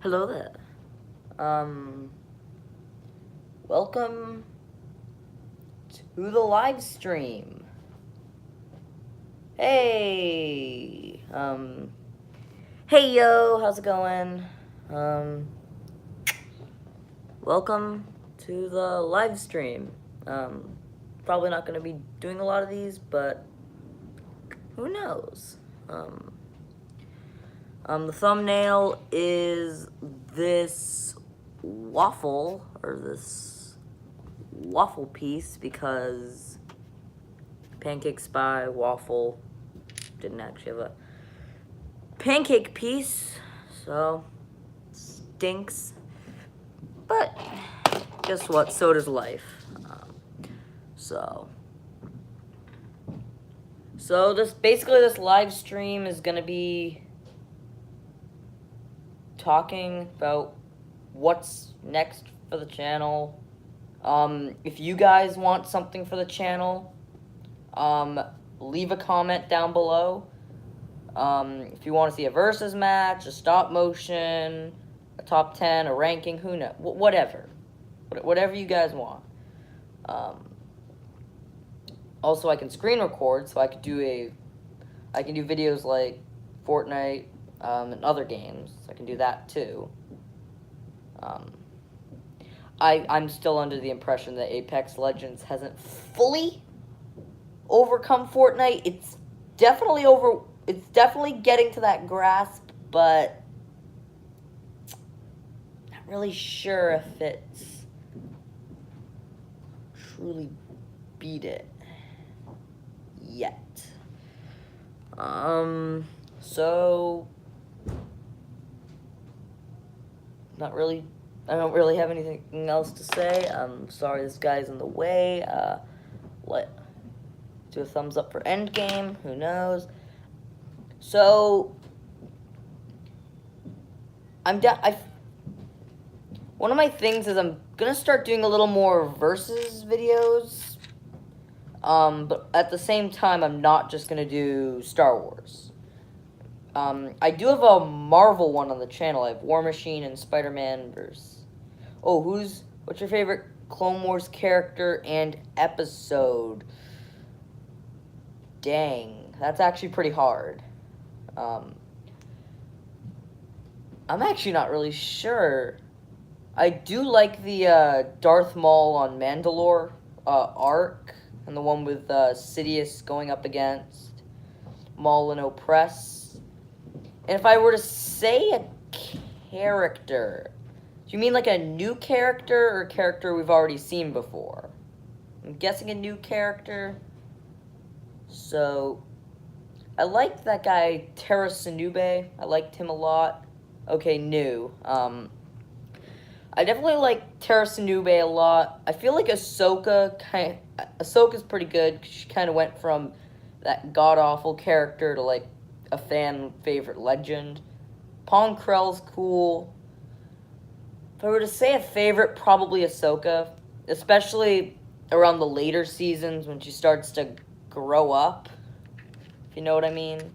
Hello there. Welcome to the live stream. Hey, hey yo, how's it going? Welcome to the live stream. Probably not gonna be doing a lot of these, but who knows? The thumbnail is this waffle, or this waffle piece, because pancake spy, waffle, didn't actually have a pancake piece, so stinks. But guess what? So does life. So this live stream is gonna be talking about what's next for the channel. If you guys want something for the channel, leave a comment down below. If you want to see a versus match, a stop motion, a top 10, a ranking, who knows, whatever you guys want. Also, I can screen record, so I could do videos like Fortnite and other games. I can do that too. I'm still under the impression that Apex Legends hasn't fully overcome Fortnite. It's definitely getting to that grasp, but not really sure if it's truly beat it yet. So I don't really have anything else to say. I'm sorry this guy's in the way. Do a thumbs up for Endgame, who knows. So one of my things is I'm gonna start doing a little more versus videos. But at the same time, I'm not just gonna do Star Wars. I do have a Marvel one on the channel. I have War Machine and Spider-Man versus... Oh, what's your favorite Clone Wars character and episode? Dang, that's actually pretty hard. I'm actually not really sure. I do like the Darth Maul on Mandalore arc, and the one with Sidious going up against Maul and Opress. And if I were to say a character, do you mean like a new character or a character we've already seen before? I'm guessing a new character. So, I liked that guy, Tara Sinube. I liked him a lot. Okay, new. I definitely like Tara Sinube a lot. I feel like Ahsoka's pretty good. She kind of went from that god-awful character to, like, a fan-favorite legend. Pong Krell's cool. If I were to say a favorite, probably Ahsoka. Especially around the later seasons when she starts to grow up. If you know what I mean.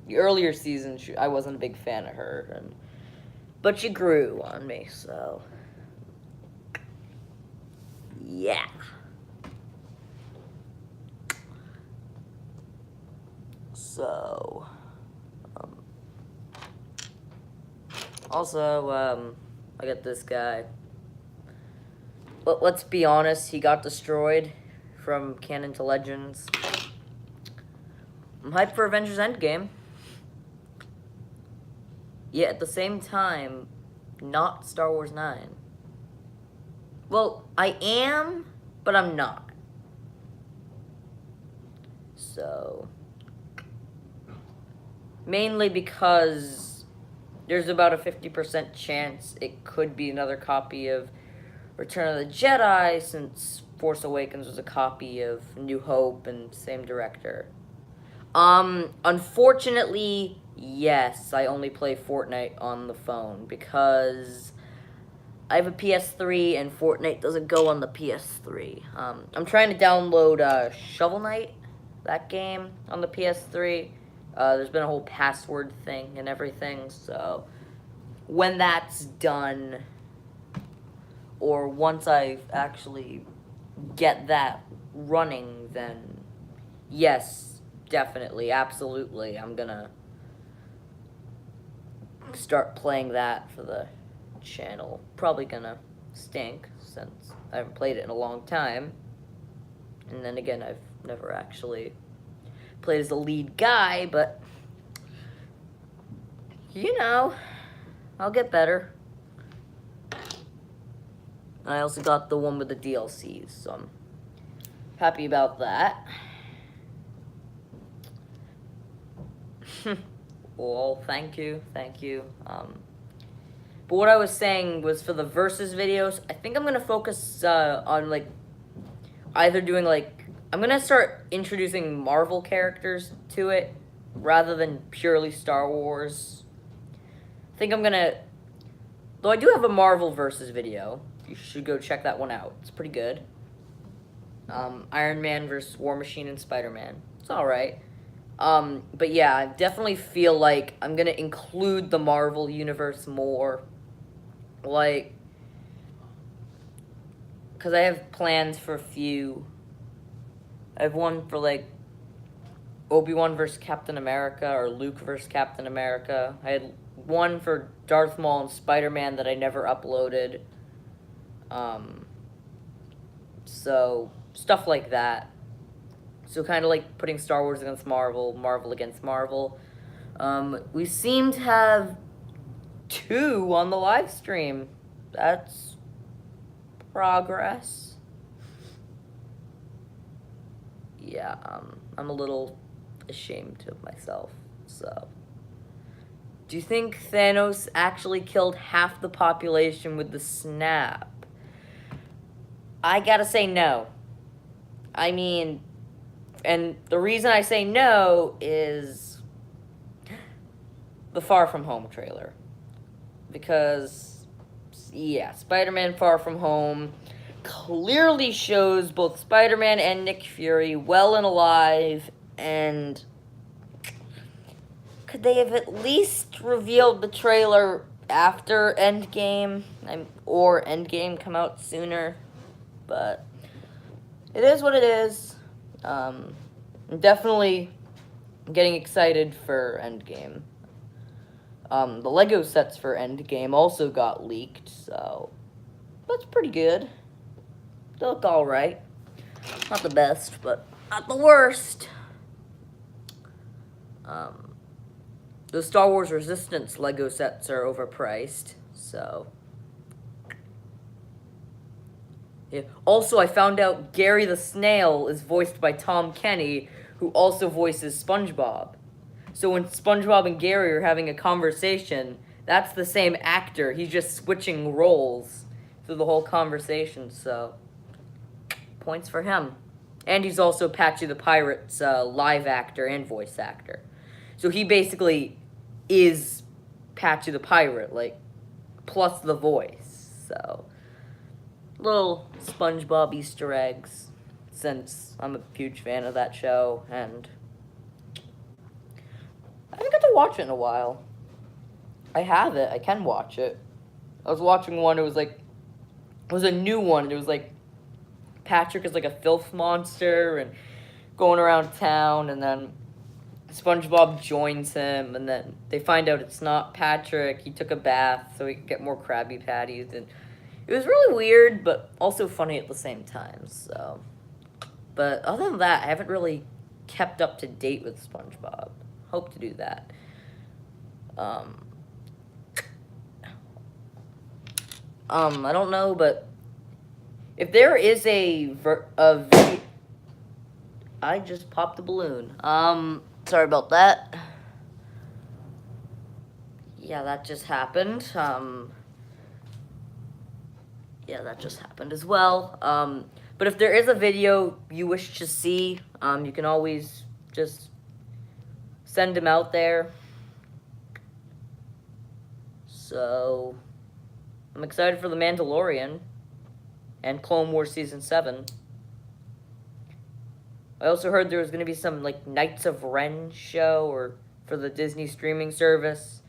The earlier seasons, I wasn't a big fan of her. But she grew on me, so... yeah. So... also, I got this guy. Let's be honest, he got destroyed from Canon to Legends. I'm hyped for Avengers Endgame. Yet at the same time, not Star Wars 9. Well, I am, but I'm not. So... mainly because there's about a 50% chance it could be another copy of Return of the Jedi, since Force Awakens was a copy of New Hope and same director. Unfortunately, yes, I only play Fortnite on the phone because I have a PS3 and Fortnite doesn't go on the PS3. I'm trying to download Shovel Knight, that game, on the PS3. There's been a whole password thing and everything, so when that's done, or once I actually get that running, then yes, definitely, absolutely, I'm gonna start playing that for the channel. Probably gonna stink, since I haven't played it in a long time. And then again, I've never actually played as the lead guy, but you know, I'll get better. I also got the one with the DLCs, so I'm happy about that. Well, thank you. But what I was saying was, for the versus videos, I think I'm gonna focus on like either doing like, I'm gonna start introducing Marvel characters to it rather than purely Star Wars. I think I'm gonna, though I do have a Marvel versus video. You should go check that one out. It's pretty good. Iron Man versus War Machine and Spider-Man. It's alright. But yeah, I definitely feel like I'm gonna include the Marvel universe more. Like, because I have plans for a few. I have one for, like, Obi-Wan versus Captain America, or Luke versus Captain America. I had one for Darth Maul and Spider-Man that I never uploaded. So, stuff like that. So kind of like putting Star Wars against Marvel, Marvel against Marvel. We seem to have 2 on the live stream. That's progress. Yeah, I'm a little ashamed of myself, so. Do you think Thanos actually killed half the population with the snap? I gotta say no. I mean, and the reason I say no is the Far From Home trailer. Because, yeah, Spider-Man Far From Home clearly shows both Spider-Man and Nick Fury well and alive, and could they have at least revealed the trailer after Endgame? Or Endgame come out sooner? But it is what it is. I'm definitely getting excited for Endgame. The Lego sets for Endgame also got leaked, so that's pretty good. They look alright. Not the best, but not the worst. The Star Wars Resistance Lego sets are overpriced, so. Yeah. Also, I found out Gary the Snail is voiced by Tom Kenny, who also voices SpongeBob. So when SpongeBob and Gary are having a conversation, that's the same actor. He's just switching roles through the whole conversation, so points for him. And he's also Patchy the Pirate's live actor and voice actor. So he basically is Patchy the Pirate, like, plus the voice. So, little SpongeBob Easter eggs, since I'm a huge fan of that show, and I haven't got to watch it in a while. I have it. I can watch it. I was watching one. It was a new one. It was like Patrick is like a filth monster and going around town, and then SpongeBob joins him, and then they find out it's not Patrick. He took a bath so he could get more Krabby Patties, and it was really weird, but also funny at the same time. So, but other than that, I haven't really kept up to date with SpongeBob. Hope to do that. I don't know, but if there is I just popped a balloon. Sorry about that. Yeah, that just happened. Yeah, that just happened as well. But if there is a video you wish to see, you can always just send them out there. So, I'm excited for The Mandalorian and Clone Wars Season 7. I also heard there was going to be some, like, Knights of Ren show or for the Disney streaming service.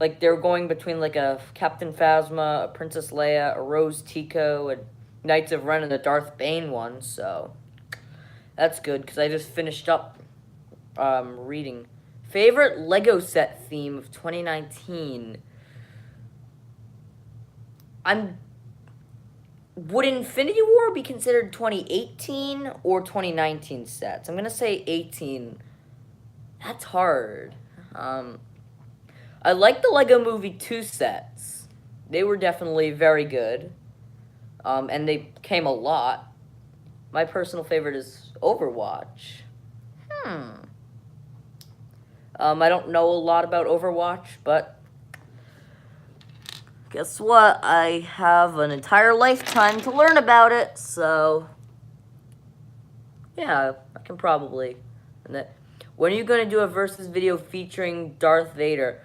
Like, they were going between, like, a Captain Phasma, a Princess Leia, a Rose Tico, and Knights of Ren, and the Darth Bane one, so that's good, because I just finished up reading. Favorite Lego set theme of 2019? Would Infinity War be considered 2018 or 2019 sets? I'm going to say 18. That's hard. I like the Lego Movie 2 sets. They were definitely very good. And they came a lot. My personal favorite is Overwatch. I don't know a lot about Overwatch, but guess what? I have an entire lifetime to learn about it, so yeah, I can probably. When are you going to do a versus video featuring Darth Vader?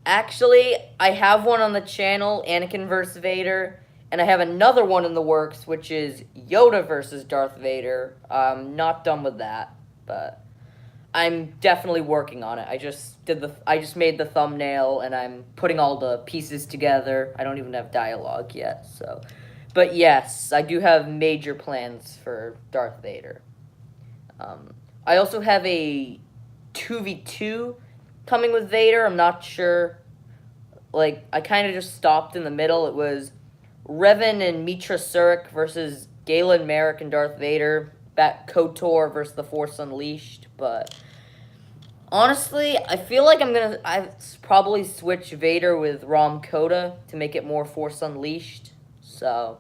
Actually, I have one on the channel, Anakin vs. Vader, and I have another one in the works, which is Yoda versus Darth Vader. I'm not done with that, but I'm definitely working on it. I just made the thumbnail, and I'm putting all the pieces together. I don't even have dialogue yet, so. But yes, I do have major plans for Darth Vader. I also have a 2v2 coming with Vader. I'm not sure. Like, I kind of just stopped in the middle. It was Revan and Mitra Surik versus Galen Merrick and Darth Vader. KOTOR versus the Force Unleashed. But honestly, I feel like I'd probably switch Vader with Rom Coda to make it more Force Unleashed. So,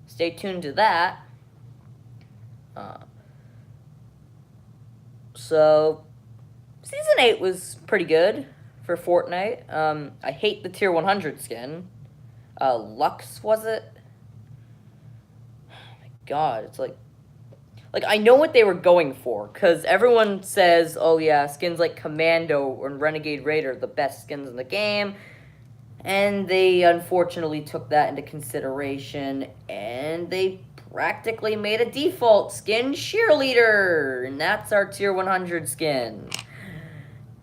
stay tuned to that. So, Season 8 was pretty good for Fortnite. I hate the Tier 100 skin. Lux, was it? Oh my god, it's like, I know what they were going for, because everyone says, oh yeah, skins like Commando and Renegade Raider are the best skins in the game, and they unfortunately took that into consideration, and they practically made a default skin Cheerleader, and that's our Tier 100 skin.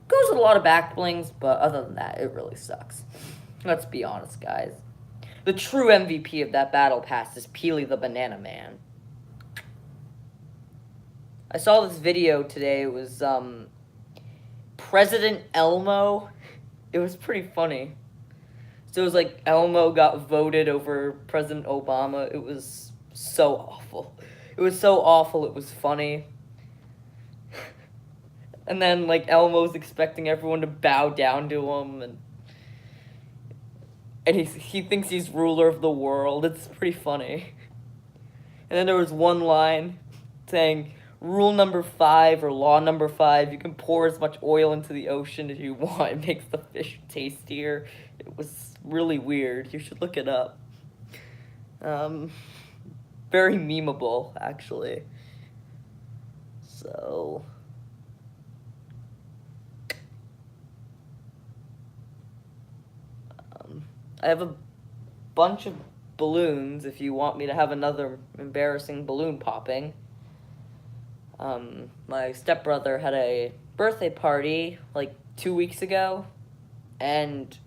Goes with a lot of back blings, but other than that, it really sucks. Let's be honest, guys. The true MVP of that battle pass is Peely the Banana Man. I saw this video today. It was President Elmo. It was pretty funny. So it was like Elmo got voted over President Obama. It was so awful. It was so awful, it was funny. And then, like, Elmo's expecting everyone to bow down to him, and he thinks he's ruler of the world. It's pretty funny. And then there was one line saying, rule number 5 or law number 5, you can pour as much oil into the ocean as you want. It makes the fish tastier. It was really weird. You should look it up. Very memeable, actually. So I have a bunch of balloons if you want me to have another embarrassing balloon popping. My stepbrother had a birthday party like 2 weeks ago, and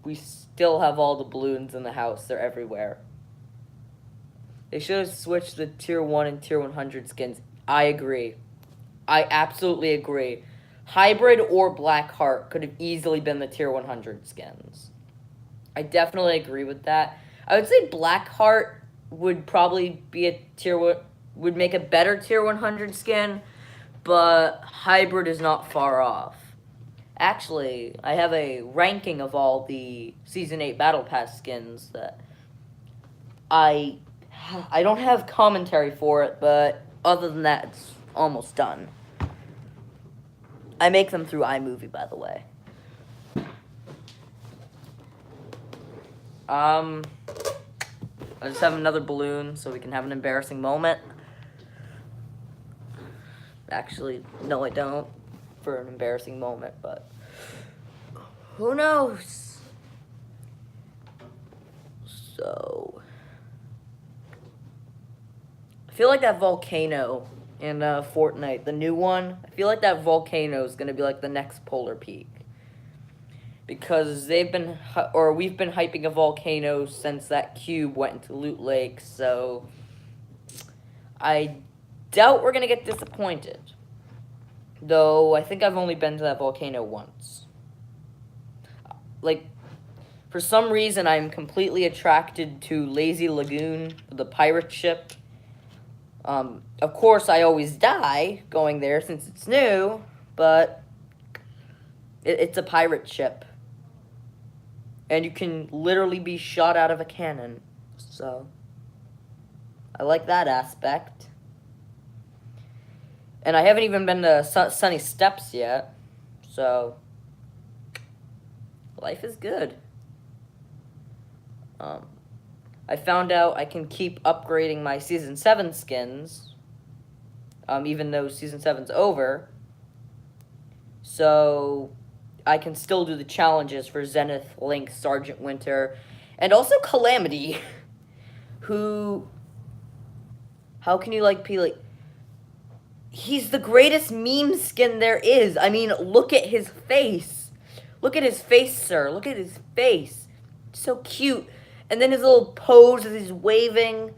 we still have all the balloons in the house. They're everywhere. They should have switched the Tier 1 and Tier 100 skins. I agree. I absolutely agree. Hybrid or Blackheart could have easily been the Tier 100 skins. I definitely agree with that. I would say Blackheart would probably be would make a better Tier 100 skin, but Hybrid is not far off. Actually, I have a ranking of all the Season 8 Battle Pass skins that I don't have commentary for it, but other than that, it's almost done. I make them through iMovie, by the way. I just have another balloon so we can have an embarrassing moment. Actually, no, I don't for an embarrassing moment, but who knows? So, I feel like that volcano in Fortnite, the new one. I feel like that volcano is gonna be like the next polar peak, because we've been hyping a volcano since that cube went into Loot Lake. So I doubt we're gonna get disappointed. Though I think I've only been to that volcano once. Like, for some reason, I'm completely attracted to Lazy Lagoon, the pirate ship. Of course, I always die going there since it's new, but it's a pirate ship. And you can literally be shot out of a cannon. So, I like that aspect. And I haven't even been to Sunny Steps yet. So, life is good. I found out I can keep upgrading my Season 7 skins, even though Season 7's over. So, I can still do the challenges for Zenith, Link, Sergeant Winter, and also Calamity, who... How can you, he's the greatest meme skin there is. I mean, look at his face. Look at his face, sir. Look at his face. So cute. And then his little pose as he's waving.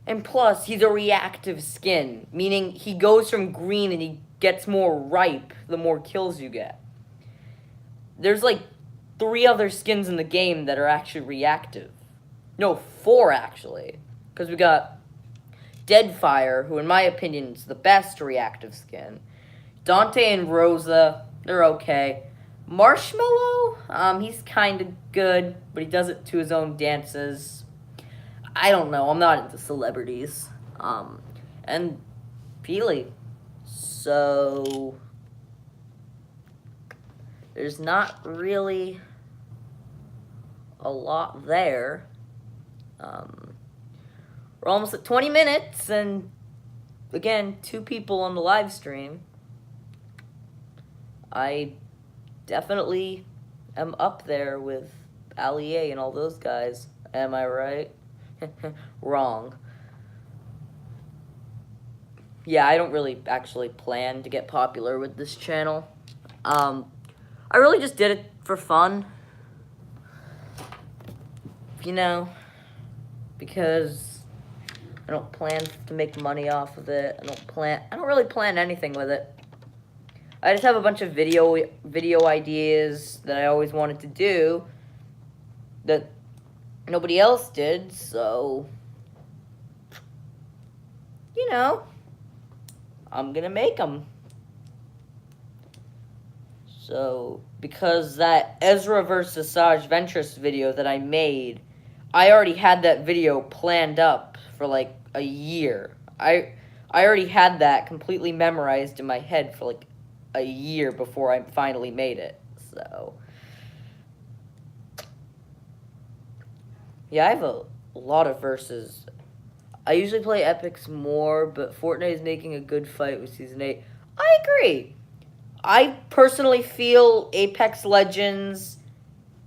And plus, he's a reactive skin, meaning he goes from green and he gets more ripe the more kills you get. There's 3 other skins in the game that are actually reactive. No, 4 actually. Because we got Deadfire, who in my opinion is the best reactive skin. Dante and Rosa, they're okay. Marshmallow, he's kind of good, but he does it to his own dances. I don't know, I'm not into celebrities. And Peely. So, there's not really a lot there. We're almost at 20 minutes, and again, 2 people on the live stream. I definitely am up there with Ali and all those guys. Am I right? Wrong. Yeah, I don't really actually plan to get popular with this channel. I really just did it for fun. You know, because I don't plan to make money off of it. I don't really plan anything with it. I just have a bunch of video ideas that I always wanted to do that nobody else did, so you know, I'm gonna make them. So, because that Ezra versus Saj Ventress video that I made, I already had that video planned up for a year. I already had that completely memorized in my head for a year before I finally made it. So, yeah, I have a lot of verses. I usually play epics more, but Fortnite is making a good fight with Season 8. I agree. I personally feel Apex Legends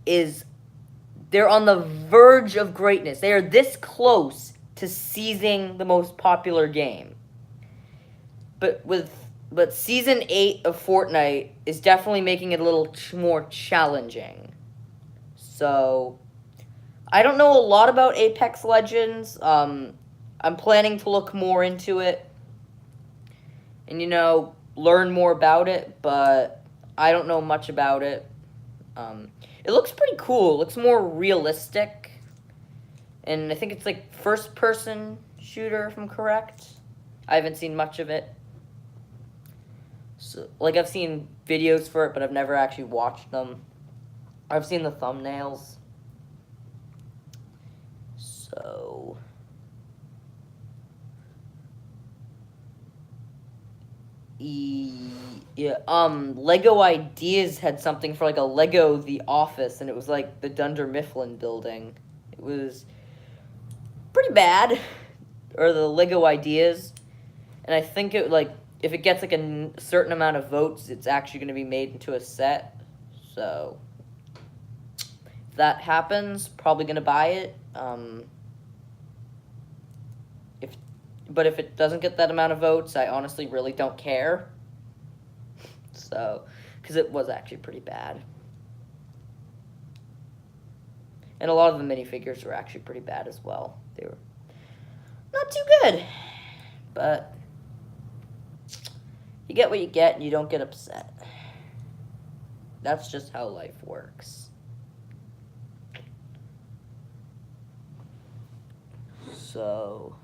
they're on the verge of greatness. They are this close to seizing the most popular game. But Season 8 of Fortnite is definitely making it a little more challenging. So, I don't know a lot about Apex Legends. I'm planning to look more into it and, learn more about it, but I don't know much about it. It looks pretty cool. It looks more realistic. And I think it's first-person shooter, if I'm correct. I haven't seen much of it. So, I've seen videos for it, but I've never actually watched them. I've seen the thumbnails. So, yeah, Lego Ideas had something for a Lego The Office, and it was the Dunder Mifflin building. It was pretty bad, or the Lego Ideas, and I think it if it gets a certain amount of votes, it's actually going to be made into a set. So if that happens, probably going to buy it. But if it doesn't get that amount of votes, I honestly really don't care. So, because it was actually pretty bad. And a lot of the minifigures were actually pretty bad as well. They were not too good. But you get what you get and you don't get upset. That's just how life works. So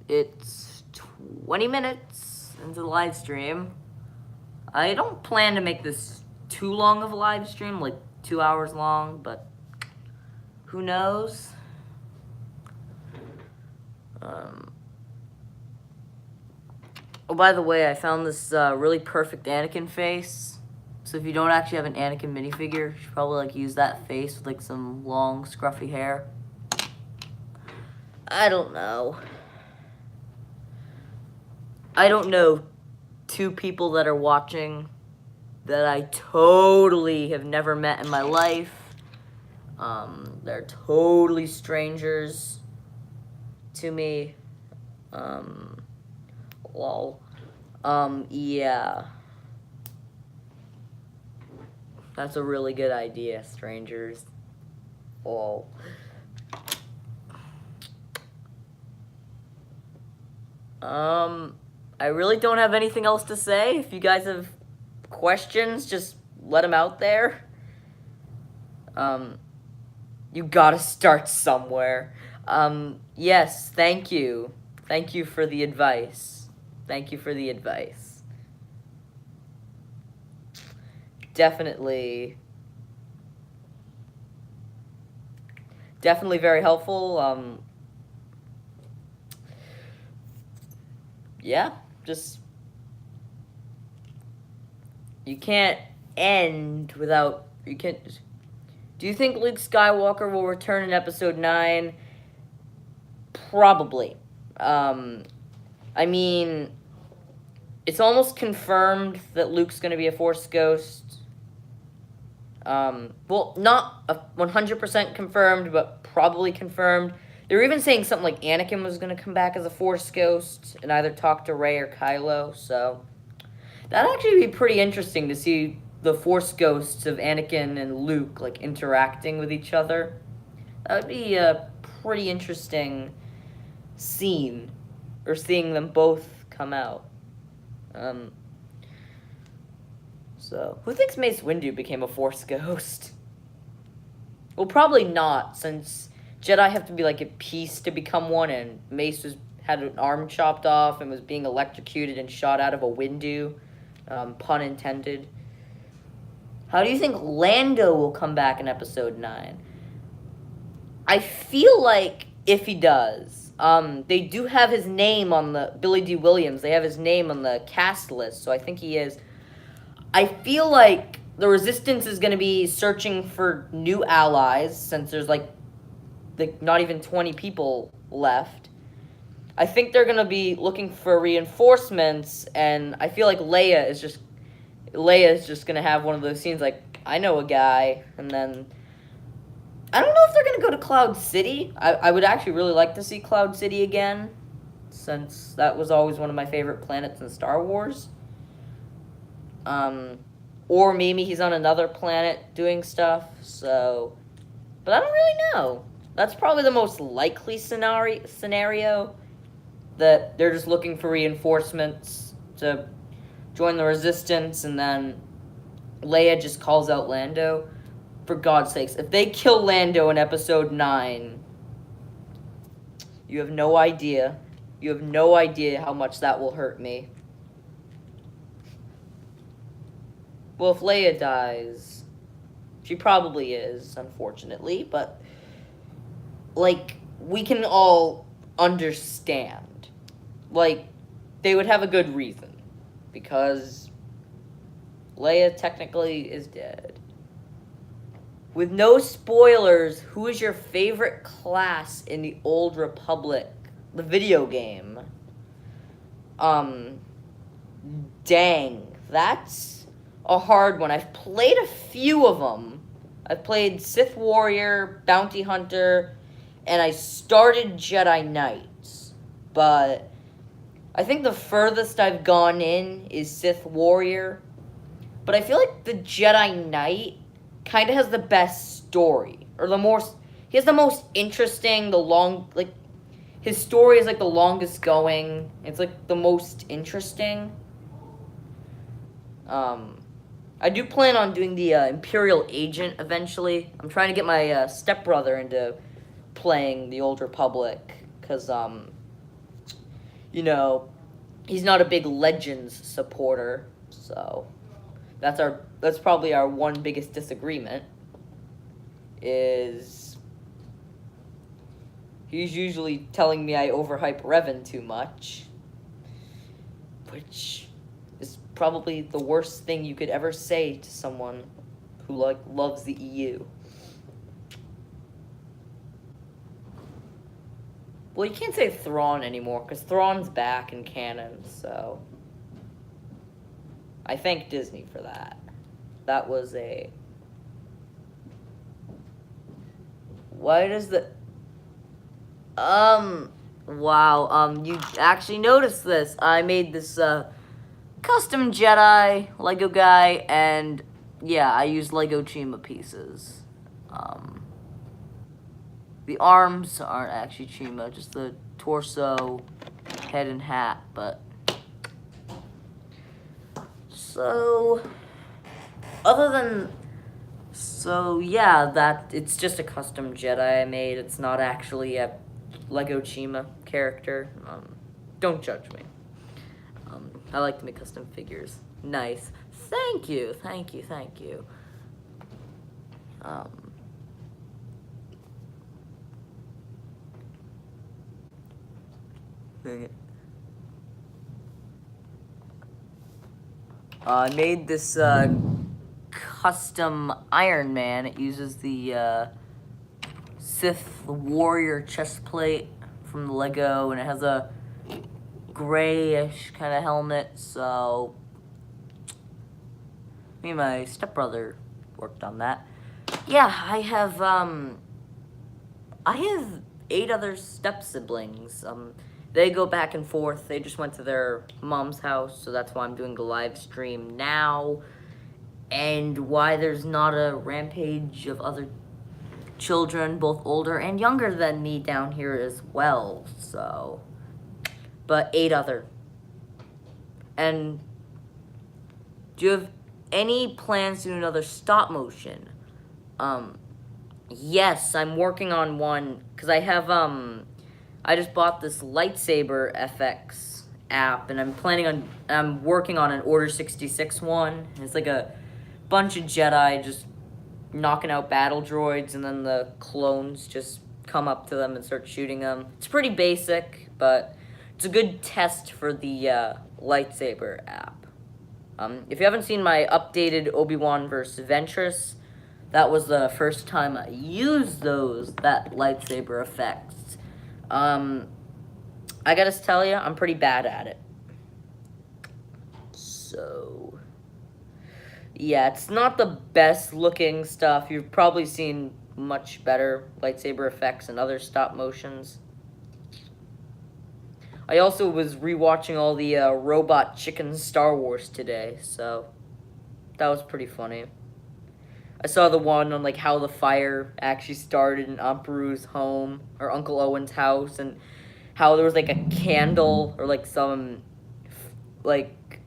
it's 20 minutes into the live stream. I don't plan to make this too long of a live stream, like 2 hours long, but who knows? Oh, by the way, I found this really perfect Anakin face. So if you don't actually have an Anakin minifigure, you should probably like use that face with like some long, scruffy hair. I don't know. I don't know 2 people that are watching that I totally have never met in my life. They're totally strangers to me. Lol. Yeah. That's a really good idea, strangers. Lol. I really don't have anything else to say. If you guys have questions, just let them out there. You gotta start somewhere. Yes, thank you. Thank you for the advice. Thank you for the advice. Definitely very helpful. Yeah, just you can't end without you can't. Do you think Luke Skywalker will return in Episode 9? Probably. I mean, it's almost confirmed that Luke's going to be a Force ghost. Well, not 100% confirmed, but probably confirmed. They were even saying something like Anakin was going to come back as a Force ghost and either talk to Rey or Kylo, so that'd actually be pretty interesting to see the Force ghosts of Anakin and Luke, like, interacting with each other. That would be a pretty interesting scene, or seeing them both come out. So, who thinks Mace Windu became a Force ghost? Well, probably not, since Jedi have to be, like, at peace to become one, and Mace had an arm chopped off and was being electrocuted and shot out of a window. Pun intended. How do you think Lando will come back in Episode 9? I feel like if he does, they do have his name on the Billy D. Williams. They have his name on the cast list, so I think he is. I feel like the Resistance is going to be searching for new allies, since there's like not even 20 people left. I think they're going to be looking for reinforcements, and I feel like Leia is just going to have one of those scenes like, I know a guy, and then I don't know if they're going to go to Cloud City. I would actually really like to see Cloud City again, since that was always one of my favorite planets in Star Wars. Or maybe he's on another planet doing stuff, so, but I don't really know. That's probably the most likely scenario, that they're just looking for reinforcements to join the Resistance, and then Leia just calls out Lando. For God's sakes, if they kill Lando in Episode 9, you have no idea. You have no idea how much that will hurt me. Well, if Leia dies, she probably is, unfortunately, but, like, we can all understand. Like, they would have a good reason, because Leia technically is dead. With no spoilers, who is your favorite class in the Old Republic, the video game? Dang, that's a hard one. I've played a few of them. I've played Sith Warrior, Bounty Hunter, and I started Jedi Knights, but I think the furthest I've gone in is Sith Warrior. But I feel like the Jedi Knight kind of has the best story, or he has the most interesting, his story is like the longest going. It's like the most interesting. Um, I do plan on doing the Imperial Agent eventually. I'm trying to get my stepbrother into playing the Old Republic, because, he's not a big Legends supporter, so that's probably our one biggest disagreement, is he's usually telling me I overhype Revan too much, which is probably the worst thing you could ever say to someone who loves the EU. Well, you can't say Thrawn anymore, because Thrawn's back in canon, so I thank Disney for that. That was a... Why does the... Wow, you actually noticed this. I made this, custom Jedi Lego guy, and, yeah, I used Lego Chima pieces. The arms aren't actually Chima, just the torso, head, and hat, but... So... yeah, it's just a custom Jedi I made. It's not actually a Lego Chima character. Don't judge me. I like to make custom figures. Nice. Thank you. I made this custom Iron Man. It uses the Sith Warrior chest plate from the Lego, and it has a grayish kind of helmet, so me and my stepbrother worked on that. Yeah, I have 8 other step-siblings. They go back and forth. They just went to their mom's house, so that's why I'm doing the live stream now, and why there's not a rampage of other children, both older and younger than me, down here as well, so... But 8 other. And do you have any plans to do another stop motion? Yes, I'm working on one, because I have, I just bought this Lightsaber FX app, and I'm working on an Order 66 one. It's like a bunch of Jedi just knocking out battle droids, and then the clones just come up to them and start shooting them. It's pretty basic, but it's a good test for the Lightsaber app. If you haven't seen my updated Obi-Wan vs. Ventress, that was the first time I used that lightsaber effects. I gotta tell you, I'm pretty bad at it. So, yeah, it's not the best looking stuff. You've probably seen much better lightsaber effects and other stop motions. I also was rewatching all the Robot Chicken Star Wars today, so that was pretty funny. I saw the one on, like, how the fire actually started in Aunt Beru's home, or Uncle Owen's house, and how there was, like, a candle, or, like, some, like,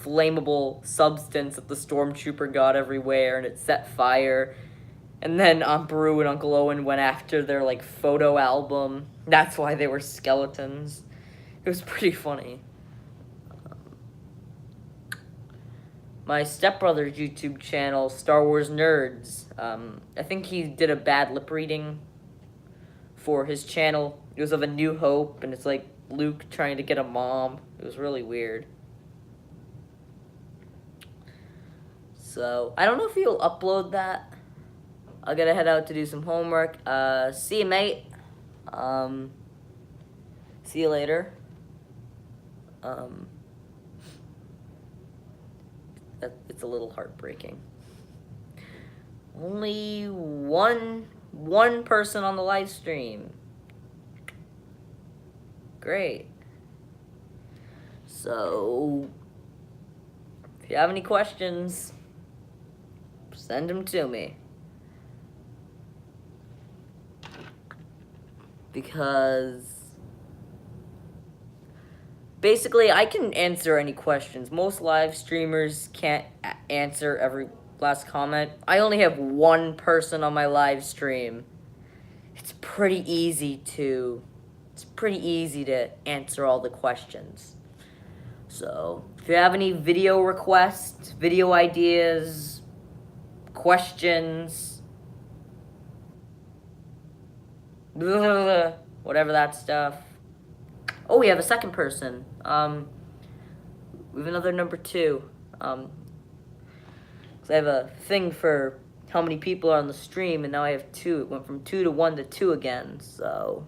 flammable substance that the stormtrooper got everywhere, and it set fire. And then Aunt Beru and Uncle Owen went after their, like, photo album. That's why they were skeletons. It was pretty funny. My stepbrother's YouTube channel, Star Wars Nerds, I think he did a bad lip reading for his channel. It was of A New Hope, and it's like Luke trying to get a mom. It was really weird. So, I don't know if he'll upload that. I gotta head out to do some homework. See you, mate. See you later. It's a little heartbreaking. Only one One person on the live stream. Great. So, if you have any questions, send them to me. Because basically, I can answer any questions. Most live streamers can't answer every last comment. I only have one person on my live stream. It's pretty easy to answer all the questions. So, if you have any video requests, video ideas, questions, whatever that stuff. Oh, we have a second person. We have another number 2. 'Cause I have a thing for how many people are on the stream, and now I have 2. It went from 2 to 1 to 2 again, so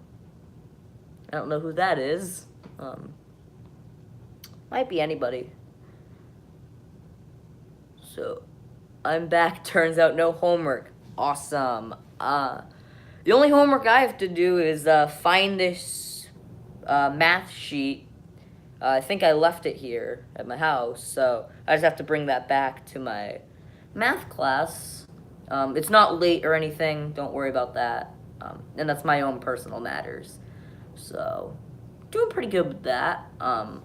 I don't know who that is. Might be anybody. So, I'm back. Turns out no homework. Awesome. The only homework I have to do is find this math sheet. I think I left it here at my house, so I just have to bring that back to my math class. It's not late or anything. Don't worry about that. And that's my own personal matters. So, doing pretty good with that. I'm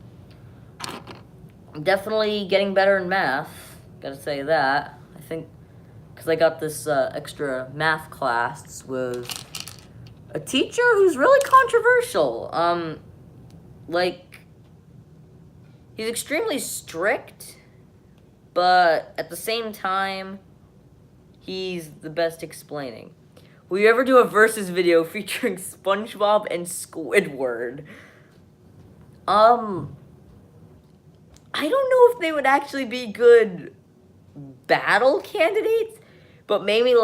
definitely getting better in math. Gotta say that. I think because I got this extra math class with a teacher who's really controversial. Like, he's extremely strict, but at the same time, he's the best explaining. Will you ever do a versus video featuring SpongeBob and Squidward? I don't know if they would actually be good battle candidates, but maybe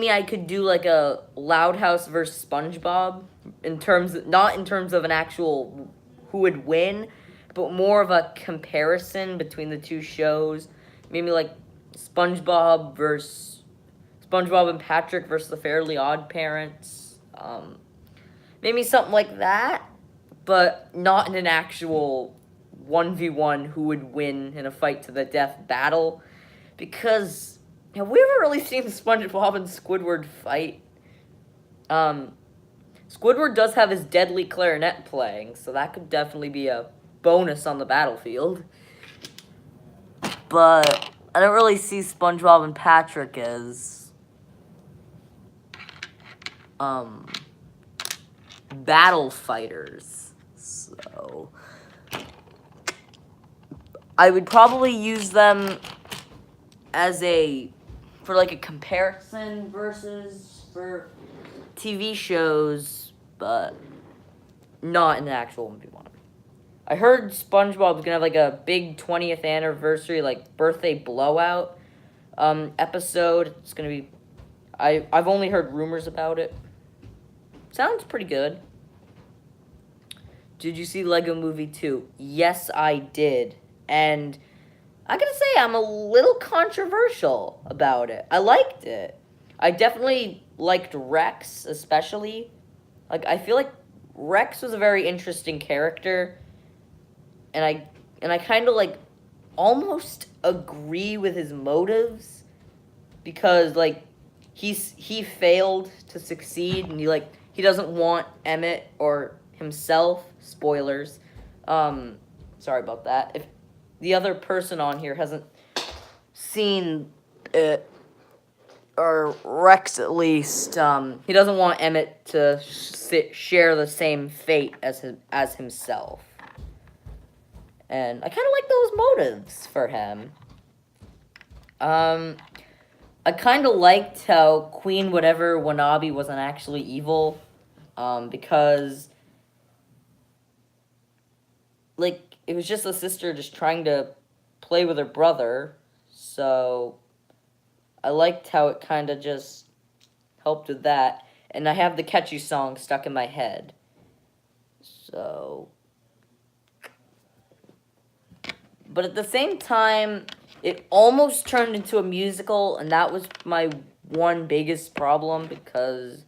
I could do like a Loud House versus SpongeBob not in terms of an actual who would win, but more of a comparison between the two shows. Maybe like SpongeBob and Patrick versus the Fairly Odd Parents. Maybe something like that, but not in an actual 1v1 who would win in a fight to the death battle. Because have we ever really seen SpongeBob and Squidward fight? Squidward does have his deadly clarinet playing, so that could definitely be a bonus on the battlefield. But I don't really see SpongeBob and Patrick as battle fighters. So I would probably use them as for like a comparison versus for TV shows, but not in the actual 1v1. I heard SpongeBob's gonna have like a big 20th anniversary, like birthday blowout episode. It's gonna be, I've only heard rumors about it. Sounds pretty good. Did you see Lego Movie 2? Yes, I did. And I gotta say, I'm a little controversial about it. I liked it. I definitely liked Rex, especially. Like, I feel like Rex was a very interesting character. And I kind of, like, almost agree with his motives. Because, like, he failed to succeed. And he doesn't want Emmett or himself. Spoilers. Sorry about that. If the other person on here hasn't seen it, or Rex at least, he doesn't want Emmett to share the same fate as himself. And I kind of like those motives for him. I kind of liked how Queen Whatever Wanabe wasn't actually evil, because, like, it was just a sister just trying to play with her brother, so I liked how it kind of just helped with that, and I have the catchy song stuck in my head, so, but at the same time, it almost turned into a musical, and that was my one biggest problem because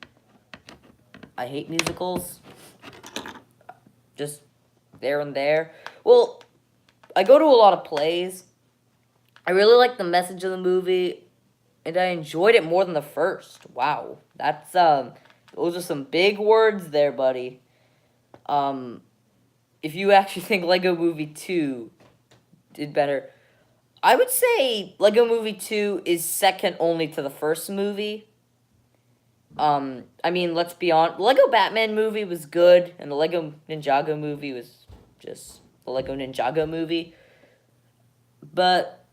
I hate musicals. Just there and there. Well, I go to a lot of plays. I really like the message of the movie, and I enjoyed it more than the first. Wow, that's those are some big words there, buddy. If you actually think Lego Movie 2 did better, I would say Lego Movie 2 is second only to the first movie. I mean, let's be honest. The Lego Batman movie was good, and the Lego Ninjago movie was just the Lego Ninjago movie. But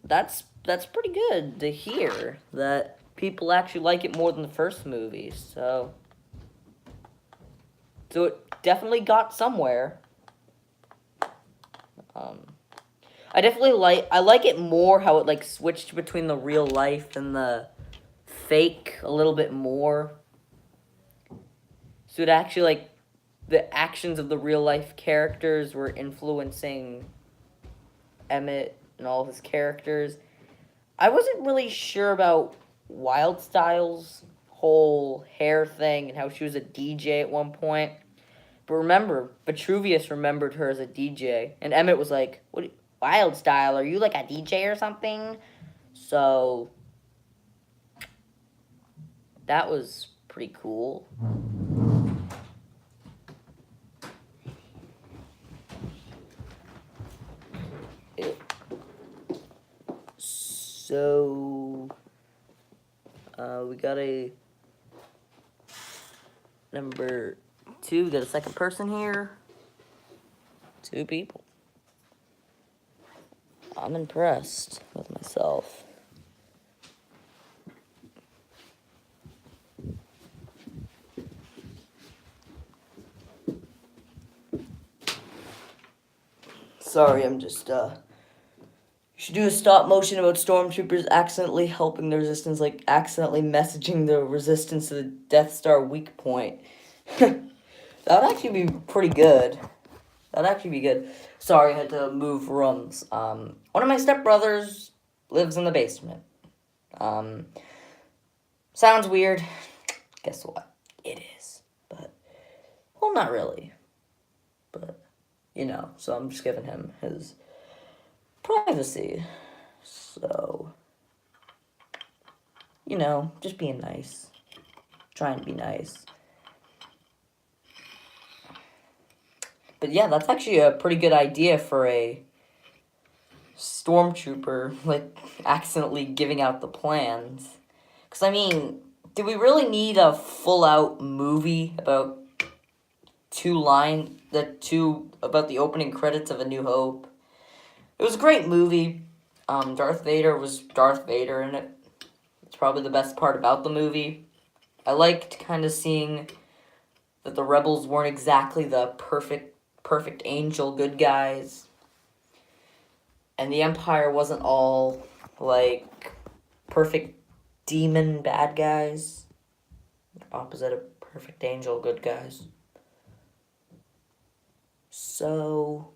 that's pretty good to hear that people actually like it more than the first movie. So it definitely got somewhere. I like it more how it like switched between the real life and the fake a little bit more. So it actually like the actions of the real life characters were influencing Emmett and all of his characters. I wasn't really sure about Wildstyle's whole hair thing and how she was a DJ at one point. But remember, Vitruvius remembered her as a DJ, and Emmett was like, "What, Wildstyle? Are you like a DJ or something?" So that was pretty cool. So we got a number 2. We got a second person here. 2 people. I'm impressed with myself. Sorry, I'm just, you should do a stop motion about stormtroopers accidentally helping the resistance, like accidentally messaging the resistance to the Death Star weak point. That would actually be pretty good. That'd actually be good. Sorry, I had to move rooms. One of my stepbrothers lives in the basement. Sounds weird. Guess what? It is. But, well, not really. But, you know, so I'm just giving him his privacy. So, you know, just being nice. Trying to be nice. But yeah, that's actually a pretty good idea for a stormtrooper, like, accidentally giving out the plans. Because, I mean, do we really need a full-out movie about about the opening credits of A New Hope? It was a great movie. Darth Vader was Darth Vader in it. It's probably the best part about the movie. I liked kind of seeing that the rebels weren't exactly the perfect angel good guys. And the Empire wasn't all, like, perfect demon bad guys. Opposite of perfect angel good guys. So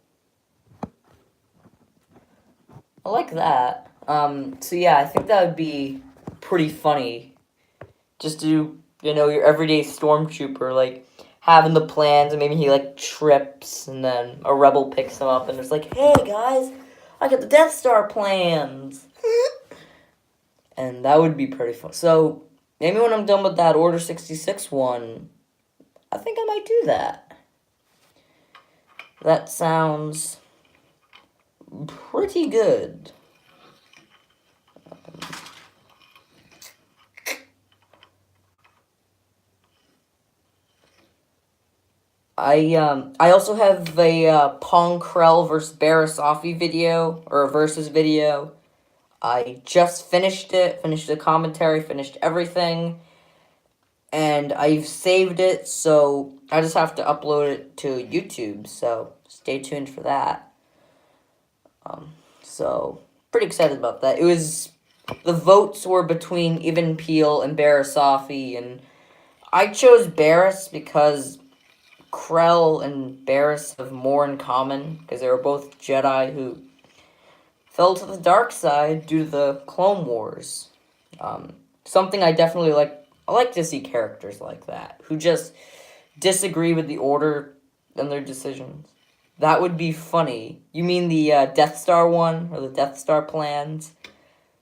I like that. So yeah, I think that would be pretty funny. Just to, you know, your everyday stormtrooper, like, having the plans, and maybe he, like, trips, and then a rebel picks him up, and it's like, "Hey, guys, I got the Death Star plans!" And that would be pretty fun. So, maybe when I'm done with that Order 66 one, I think I might do that. That sounds pretty good. I also have a Pong Krell versus Barasafi video, or a versus video. I just finished it, finished the commentary, finished everything, and I've saved it, so I just have to upload it to YouTube, so stay tuned for that. So, pretty excited about that. The votes were between Even Peel and Barasafi, and I chose Barris because Krell and Barris have more in common, because they were both Jedi who fell to the dark side due to the Clone Wars. Something I definitely like. I like to see characters like that who just disagree with the Order and their decisions. That would be funny. You mean the Death Star one or the Death Star plans?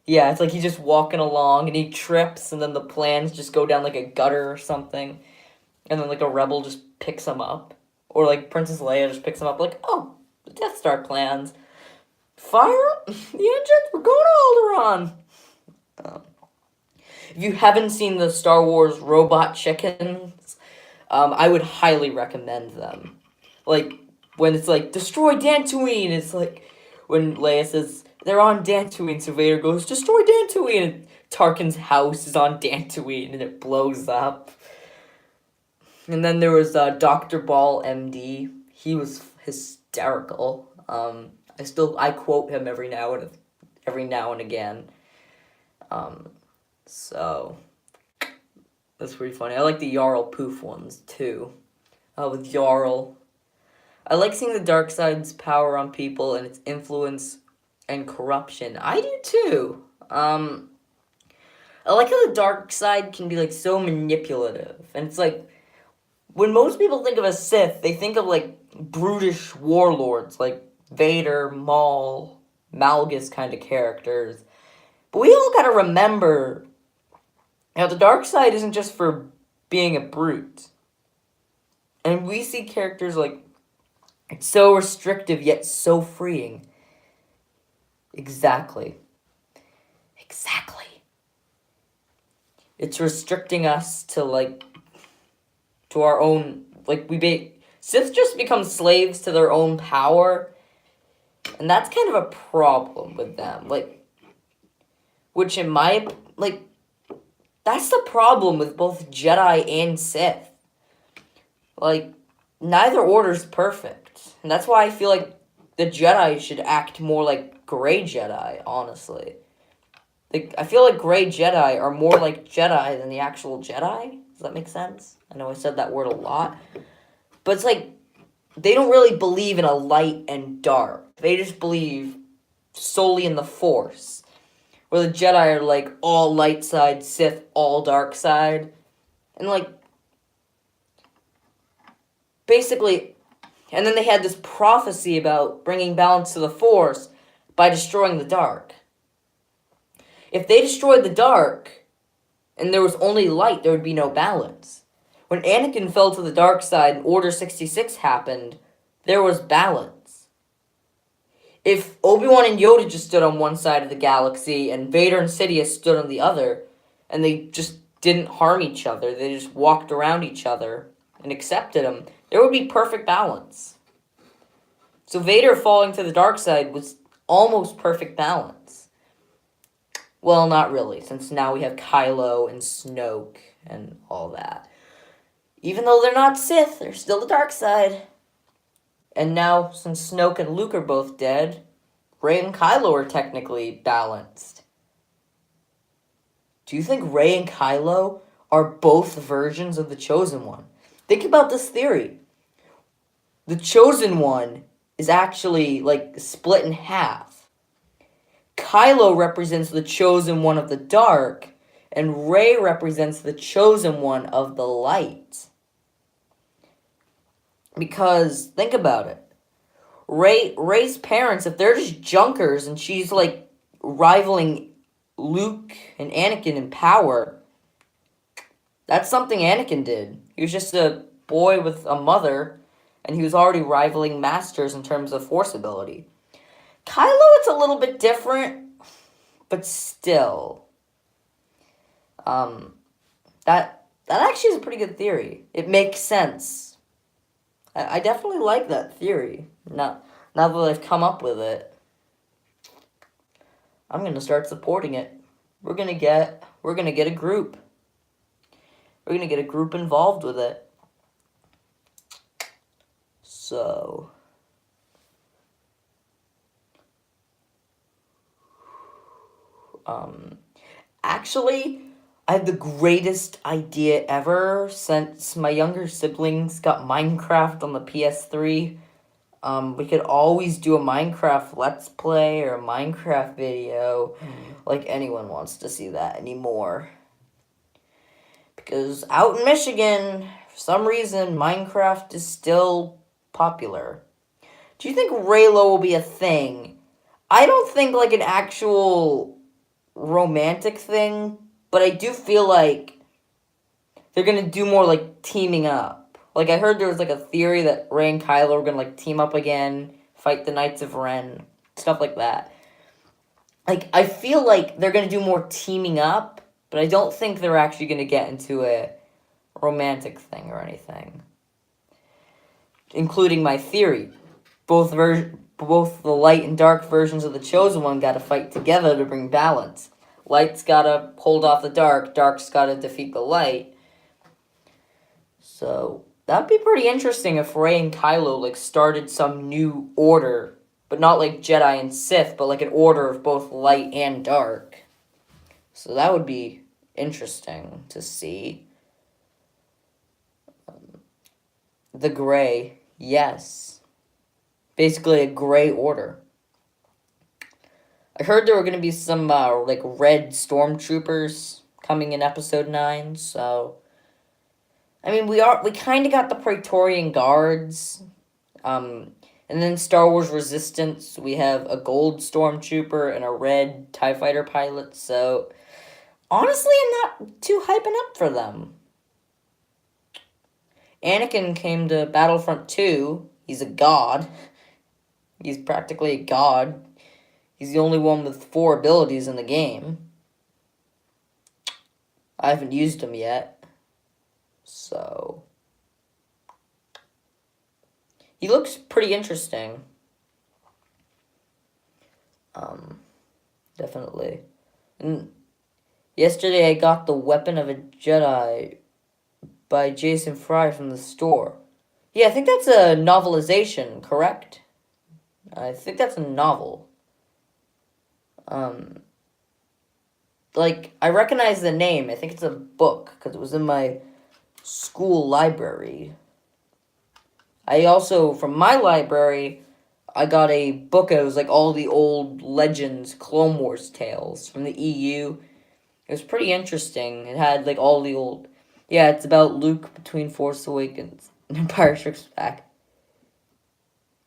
Yeah, it's like he's just walking along and he trips, and then the plans just go down like a gutter or something, and then like a rebel just picks him up, or like Princess Leia just picks him up, like, oh, the Death Star plans. Fire up the engines. We're going to Alderaan. Um, if you haven't seen the Star Wars Robot Chickens, I would highly recommend them. Like, when it's like, destroy Dantooine, it's like, when Leia says, they're on Dantooine, so Vader goes, destroy Dantooine, and Tarkin's house is on Dantooine, and it blows up. And then there was Dr. Ball, MD. He was hysterical. I quote him every now and again. So that's pretty funny. I like the Jarl Poof ones too. With Jarl, I like seeing the dark side's power on people and its influence and corruption. I do too. I like how the dark side can be like so manipulative, and it's like when most people think of a Sith, they think of like brutish warlords like Vader, Maul, Malgus kind of characters. But we all gotta remember, the dark side isn't just for being a brute. And we see characters like, it's so restrictive yet so freeing. Exactly. It's restricting us to to our own, Sith just become slaves to their own power. And that's kind of a problem with them. Which in my, that's the problem with both Jedi and Sith. Neither order's perfect. And that's why I feel like the Jedi should act more like gray Jedi, honestly. I feel like gray Jedi are more like Jedi than the actual Jedi. Does that make sense? I know I said that word a lot. But it's like, they don't really believe in a light and dark. They just believe solely in the Force. Where the Jedi are like all light side, Sith all dark side. And basically, and then they had this prophecy about bringing balance to the Force by destroying the dark. If they destroyed the dark, and there was only light, there would be no balance. When Anakin fell to the dark side and Order 66 happened, there was balance. If Obi-Wan and Yoda just stood on one side of the galaxy, and Vader and Sidious stood on the other, and they just didn't harm each other, they just walked around each other and accepted them, there would be perfect balance. So Vader falling to the dark side was almost perfect balance. Well, not really, since now we have Kylo and Snoke and all that. Even though they're not Sith, they're still the dark side. And now, since Snoke and Luke are both dead, Rey and Kylo are technically balanced. Do you think Rey and Kylo are both versions of the Chosen One? Think about this theory. The Chosen One is actually, split in half. Kylo represents the Chosen One of the dark, and Rey represents the Chosen One of the light. Because, think about it. Rey's parents, if they're just junkers and she's, rivaling Luke and Anakin in power, that's something Anakin did. He was just a boy with a mother, and he was already rivaling masters in terms of Force ability. Kylo, it's a little bit different, but still. That actually is a pretty good theory. It makes sense. I definitely like that theory. Now that I've come up with it, I'm gonna start supporting it. We're gonna get a group. We're gonna get a group involved with it. So. Actually, I have the greatest idea ever since my younger siblings got Minecraft on the PS3. We could always do a Minecraft Let's Play or a Minecraft video. like anyone wants to see that anymore. Because out in Michigan, for some reason, Minecraft is still popular. Do you think Raylo will be a thing? I don't think like an actual romantic thing, but I do feel like they're gonna do more like teaming up. Like I heard there was like a theory that Ray and Kylo were gonna like team up again, fight the Knights of Ren, stuff like that. Like I feel like they're gonna do more teaming up, but I don't think they're actually gonna get into a romantic thing or anything. Including my theory. Both the light and dark versions of the Chosen One gotta fight together to bring balance. Light's gotta hold off the dark, dark's gotta defeat the light. So that'd be pretty interesting if Rey and Kylo like started some new order, but not like Jedi and Sith, but like an order of both light and dark. So that would be interesting to see. The gray, yes. Basically a gray order. I heard there were going to be some like red stormtroopers coming in episode 9, so I mean we kind of got the Praetorian Guards. And then Star Wars Resistance, we have a gold stormtrooper and a red TIE fighter pilot, so honestly I'm not too hyping up for them. Anakin came to Battlefront 2. He's a god. He's practically a god. He's the only one with 4 abilities in the game. I haven't used him yet. So he looks pretty interesting. Definitely. And yesterday I got the Weapon of a Jedi by Jason Fry from the store. Yeah, I think that's a novelization, correct? I think that's a novel. Like, I recognize the name. I think it's a book, because it was in my school library. I also, from my library, I got a book. It was like all the old Legends, Clone Wars tales from the EU. It was pretty interesting. It had like all the old... Yeah, it's about Luke between Force Awakens and Empire Strikes Back.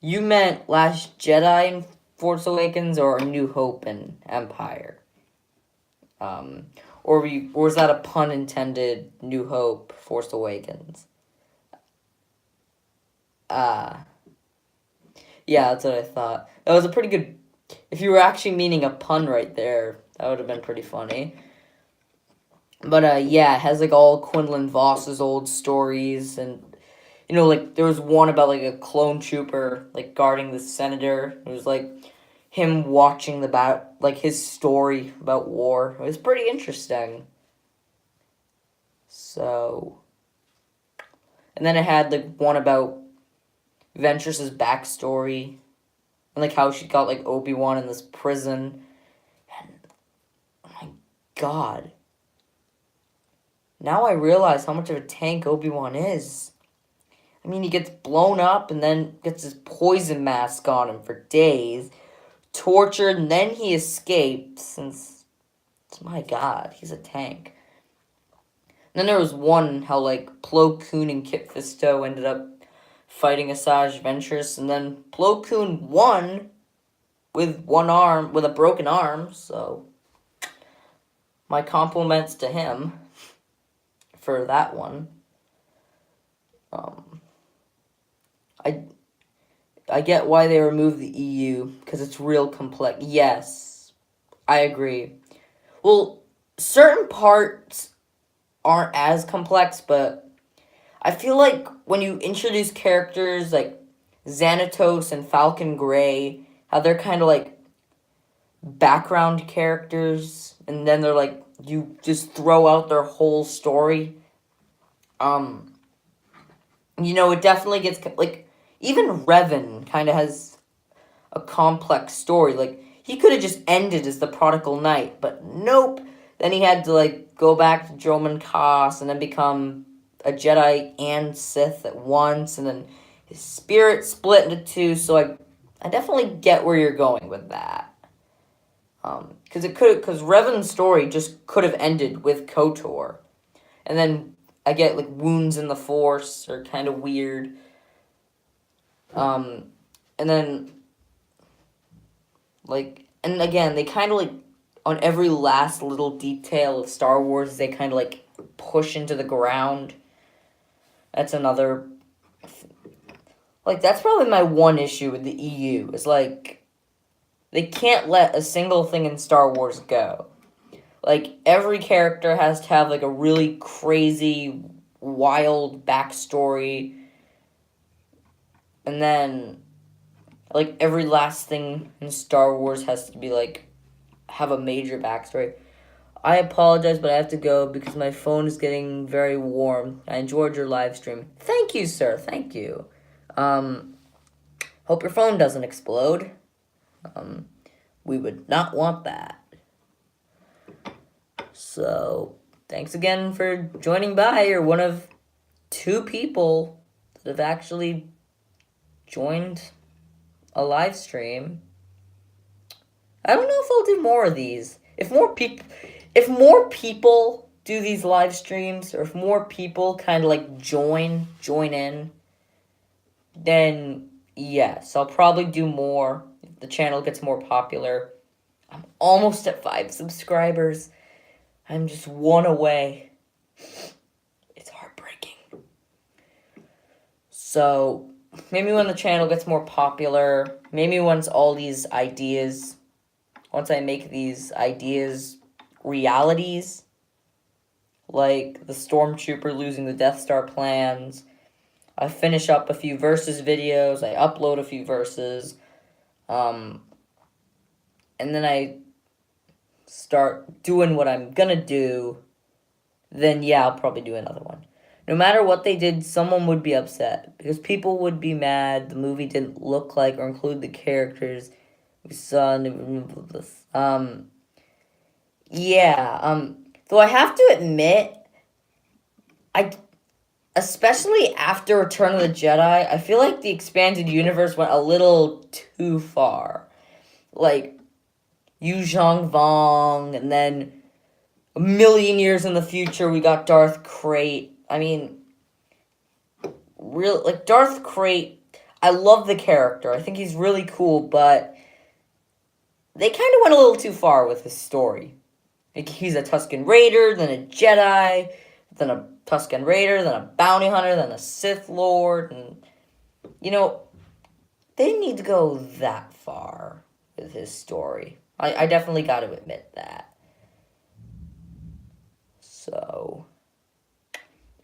You meant Last Jedi and Force Awakens or A New Hope and Empire? Or was that a pun intended, New Hope, Force Awakens? Yeah, that's what I thought. That was a pretty good... If you were actually meaning a pun right there, that would have been pretty funny. But, yeah, it has, like, all Quinlan Voss's old stories, and, you know, like, there was one about, like, a clone trooper, like, guarding the senator. It was, like, him watching like, his story about war. It was pretty interesting. So... And then it had, like, one about Ventress's backstory, and, like, how she got, like, Obi-Wan in this prison. And, oh my god... Now I realize how much of a tank Obi-Wan is. I mean, he gets blown up and then gets his poison mask on him for days. Tortured, and then he escapes. My god, he's a tank. And then there was one, how, like, Plo Koon and Kit Fisto ended up fighting Asajj Ventress. And then Plo Koon won with with a broken arm. So, my compliments to him for that one. I get why they removed the EU, because it's real complex. Yes, I agree. Well, certain parts aren't as complex, but I feel like when you introduce characters like Xanatos and Falcon Gray, how they're kind of like background characters, and then they're like, you just throw out their whole story. You know, it definitely gets, like, even Revan kind of has a complex story. Like, he could have just ended as the Prodigal Knight, but nope. Then he had to, like, go back to Dromund Kaas and then become a Jedi and Sith at once, and then his spirit split into two, so I definitely get where you're going with that. Because Revan's story just could have ended with KOTOR. And then I get, like, wounds in the Force are kind of weird. And then, like, and again, they kind of, like, on every last little detail of Star Wars, they kind of, like, push into the ground. That's another, like, that's probably my one issue with the EU, is, like, they can't let a single thing in Star Wars go. Like, every character has to have, like, a really crazy, wild backstory. And then, like, every last thing in Star Wars has to be, like, have a major backstory. I apologize, but I have to go because my phone is getting very warm. I enjoyed your live stream. Thank you, sir. Thank you. Hope your phone doesn't explode. We would not want that. So, thanks again for joining by. You're one of 2 people that have actually joined a live stream. I don't know if I'll do more of these. If more people do these live streams, or if more people kind of like join in, then yes, I'll probably do more if the channel gets more popular. I'm almost at 5 subscribers. I'm just 1 away. It's heartbreaking. So, maybe when the channel gets more popular, maybe once I make these ideas realities, like the Stormtrooper losing the Death Star plans, I finish up a few versus videos, I upload a few verses, and then I start doing what I'm gonna do, then yeah, I'll probably do another one. No matter what they did, someone would be upset, because people would be mad the movie didn't look like or include the characters we saw in this. Though I have to admit, especially after Return of the Jedi, I feel like the expanded universe went a little too far. Like, Yu Zhang Vong, and then a million years in the future, we got Darth Krayt. I mean, Darth Krayt, I love the character. I think he's really cool, but they kind of went a little too far with his story. Like, he's a Tusken Raider, then a Jedi, then a Tusken Raider, then a bounty hunter, then a Sith Lord, and, they didn't need to go that far with his story. I definitely got to admit that. So,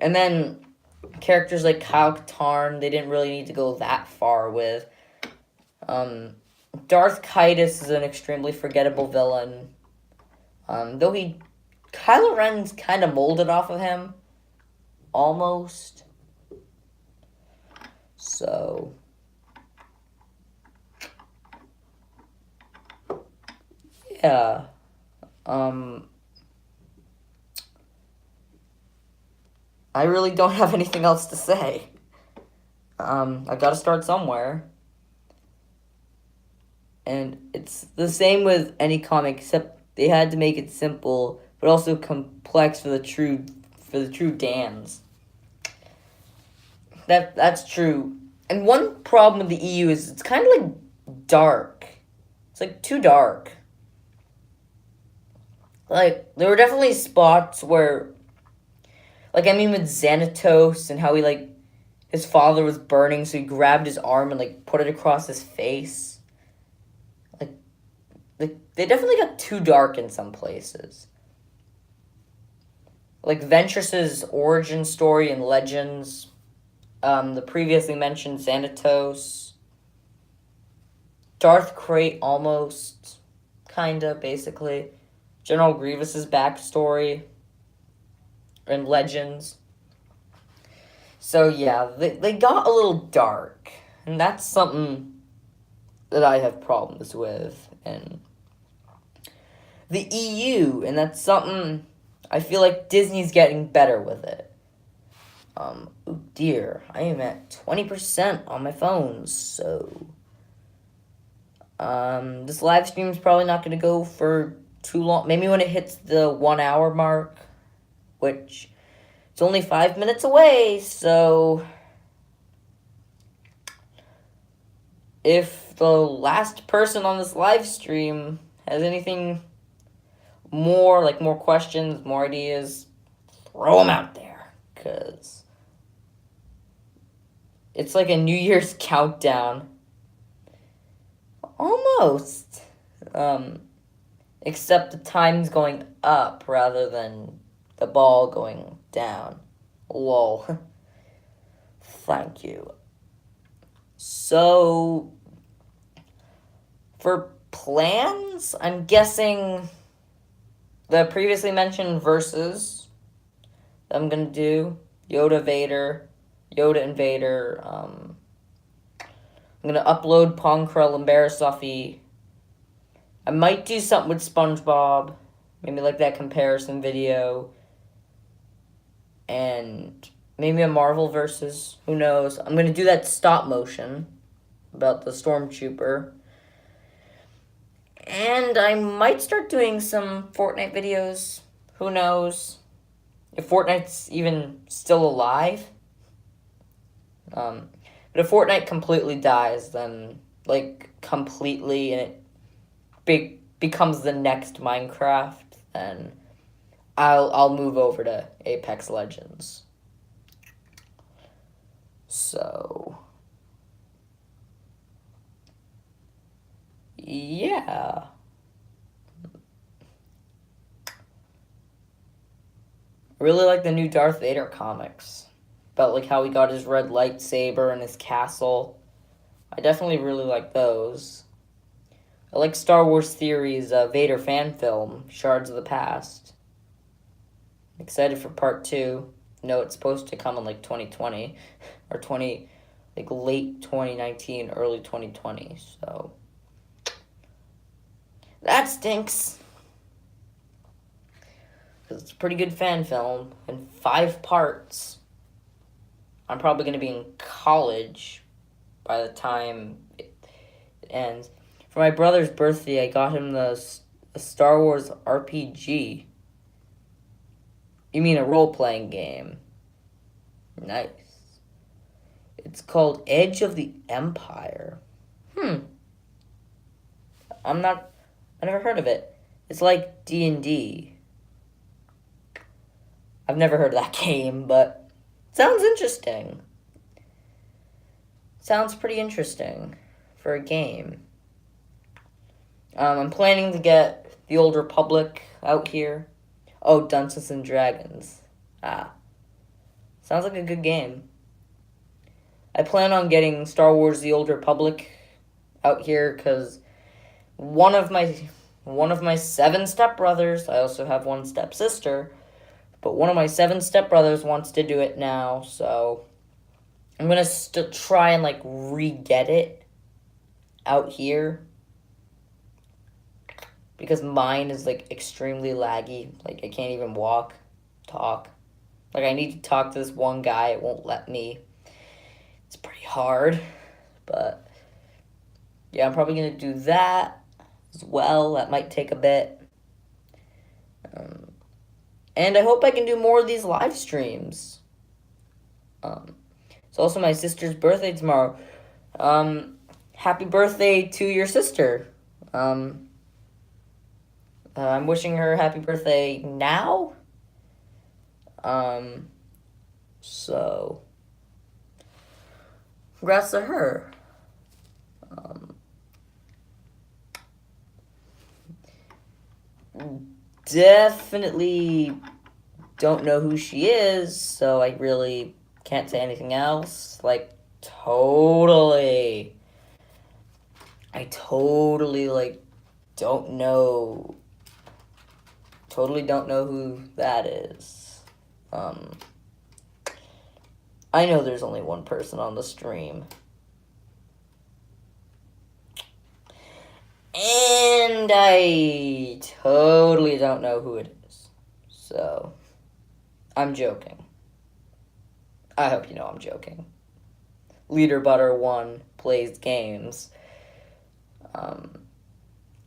and then characters like Kyle Katarn, they didn't really need to go that far with. Darth Kaitis is an extremely forgettable villain. Though Kylo Ren's kind of molded off of him. Almost. So, yeah. I really don't have anything else to say. I gotta start somewhere. And it's the same with any comic, except they had to make it simple, but also complex for the true Dans. That's true. And one problem with the EU is it's kind of like dark. It's like too dark. Like, there were definitely spots where, like, I mean with Xanatos and how his father was burning, so he grabbed his arm and, put it across his face. They definitely got too dark in some places. Like, Ventress's origin story in Legends, the previously mentioned Xanatos, Darth Krayt almost, kinda, basically, General Grievous's backstory in Legends. So, yeah, they got a little dark, and that's something that I have problems with, and the EU, and that's something I feel like Disney's getting better with it. Oh dear, I am at 20% on my phone, so This live stream is probably not going to go for too long. Maybe when it hits the 1 hour mark, which it's only 5 minutes away, so if the last person on this live stream has anything more, like more questions, more ideas, throw them out there, because it's like a New Year's countdown. Almost. Except the time's going up rather than the ball going down. Lol. Thank you. So, for plans, I'm guessing the previously mentioned verses that I'm gonna do. Yoda Vader, Yoda and Vader. I'm gonna upload Pong Krell and Barasuffi. I might do something with SpongeBob. Maybe like that comparison video. And maybe a Marvel versus. Who knows? I'm gonna do that stop motion about the Stormtrooper. And I might start doing some Fortnite videos. Who knows? If Fortnite's even still alive. But if Fortnite completely dies, then, like, completely, and it becomes the next Minecraft, then I'll move over to Apex Legends. So, yeah. I really like the new Darth Vader comics. About like how he got his red lightsaber and his castle. I definitely really like those. I like Star Wars Theory's Vader fan film, Shards of the Past. I'm excited for part 2. No, it's supposed to come in like 2020 or late 2019, early 2020. So that stinks. Because it's a pretty good fan film in 5 parts. I'm probably going to be in college by the time it ends. For my brother's birthday, I got him the Star Wars RPG. You mean a role-playing game? Nice. It's called Edge of the Empire. I never heard of it. It's like D&D. I've never heard of that game, but it sounds interesting. Sounds pretty interesting for a game. I'm planning to get the Old Republic out here. Oh, Dungeons and Dragons. Sounds like a good game. I plan on getting Star Wars The Old Republic out here because one of my 7 stepbrothers, I also have one stepsister, but one of my 7 stepbrothers wants to do it now, so I'm going to try and like re-get it out here. Because mine is, like, extremely laggy. Like, I can't even talk. Like, I need to talk to this one guy. It won't let me. It's pretty hard. But, yeah, I'm probably going to do that as well. That might take a bit. And I hope I can do more of these live streams. It's also my sister's birthday tomorrow. Happy birthday to your sister. I'm wishing her happy birthday now. So, congrats to her. Definitely don't know who she is, so I really can't say anything else. Like, totally. I totally, like, don't know. Totally don't know who that is. I know there's only one person on the stream. And I totally don't know who it is. So, I'm joking. I hope you know I'm joking. Leader Butter 1 plays games.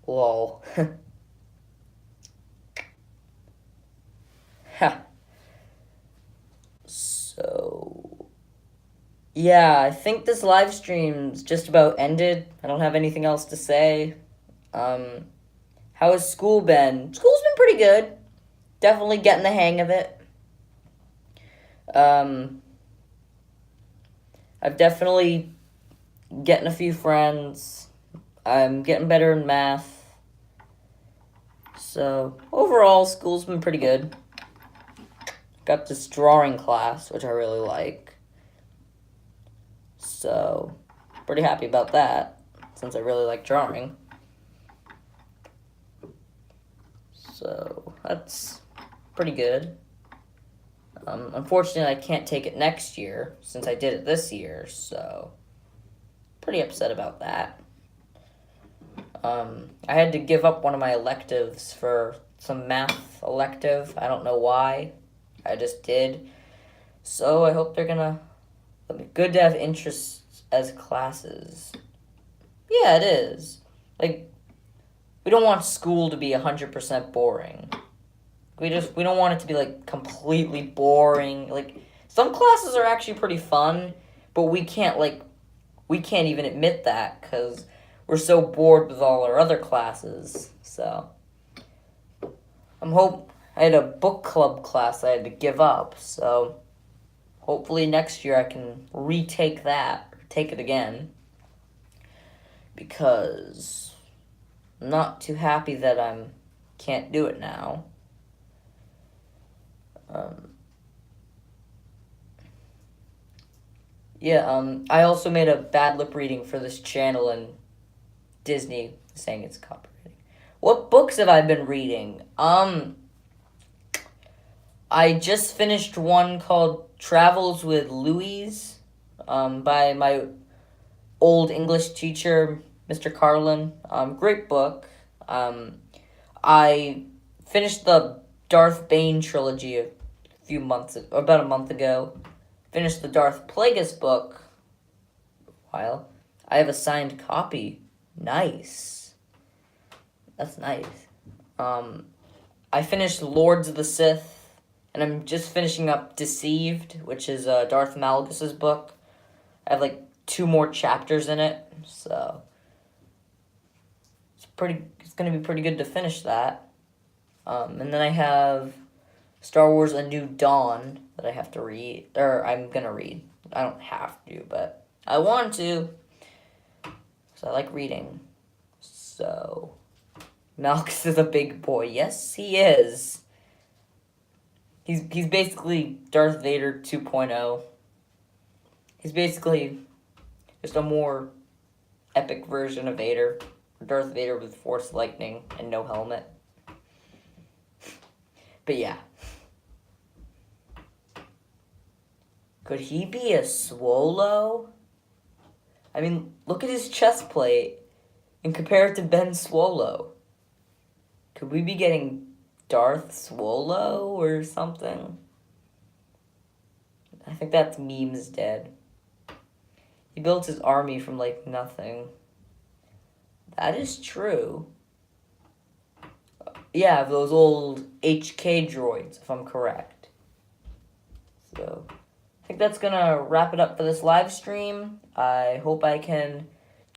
Lol. Ha. So, yeah, I think this live stream's just about ended. I don't have anything else to say. Um, how has school been? School's been pretty good. Definitely getting the hang of it. Um, I've definitely getting a few friends. I'm getting better in math. So, overall, school's been pretty good. Got this drawing class, which I really like. So, pretty happy about that, since I really like drawing. So, that's pretty good. Unfortunately, I can't take it next year, since I did it this year, so pretty upset about that. I had to give up one of my electives for some math elective. I don't know why. I just did. So I hope they're gonna let me. Good to have interests as classes. Yeah, it is. Like, we don't want school to be 100% boring. We don't want it to be like completely boring. Like, some classes are actually pretty fun, but we can't even admit that because we're so bored with all our other classes. So I had a book club class I had to give up. So hopefully next year I can retake that, or take it again, because I'm not too happy that I can't do it now. I also made a bad lip reading for this channel, and Disney saying it's copyrighting. What books have I been reading? I just finished one called Travels with Louise, by my old English teacher, Mr. Carlin. Great book. I finished the Darth Bane trilogy about a month ago. Finished the Darth Plagueis book a while. I have a signed copy. Nice. That's nice. I finished Lords of the Sith, and I'm just finishing up Deceived, which is Darth Malagus's book. I have like 2 more chapters in it, so it's gonna be pretty good to finish that. And then I have Star Wars: A New Dawn that I have to read, or I'm gonna read. I don't have to, but I want to, so I like reading. So, Malchus is a big boy. Yes, he is. He's basically Darth Vader 2.0. He's basically just a more epic version of Vader. Darth Vader with Force lightning and no helmet. But yeah. Could he be a Swolo? I mean, look at his chest plate and compare it to Ben Swolo. Could we be getting Darth Swolo or something? I think that's memes dead. He built his army from, like, nothing. That is true. Yeah, those old HK droids, if I'm correct. So, I think that's gonna wrap it up for this live stream. I hope I can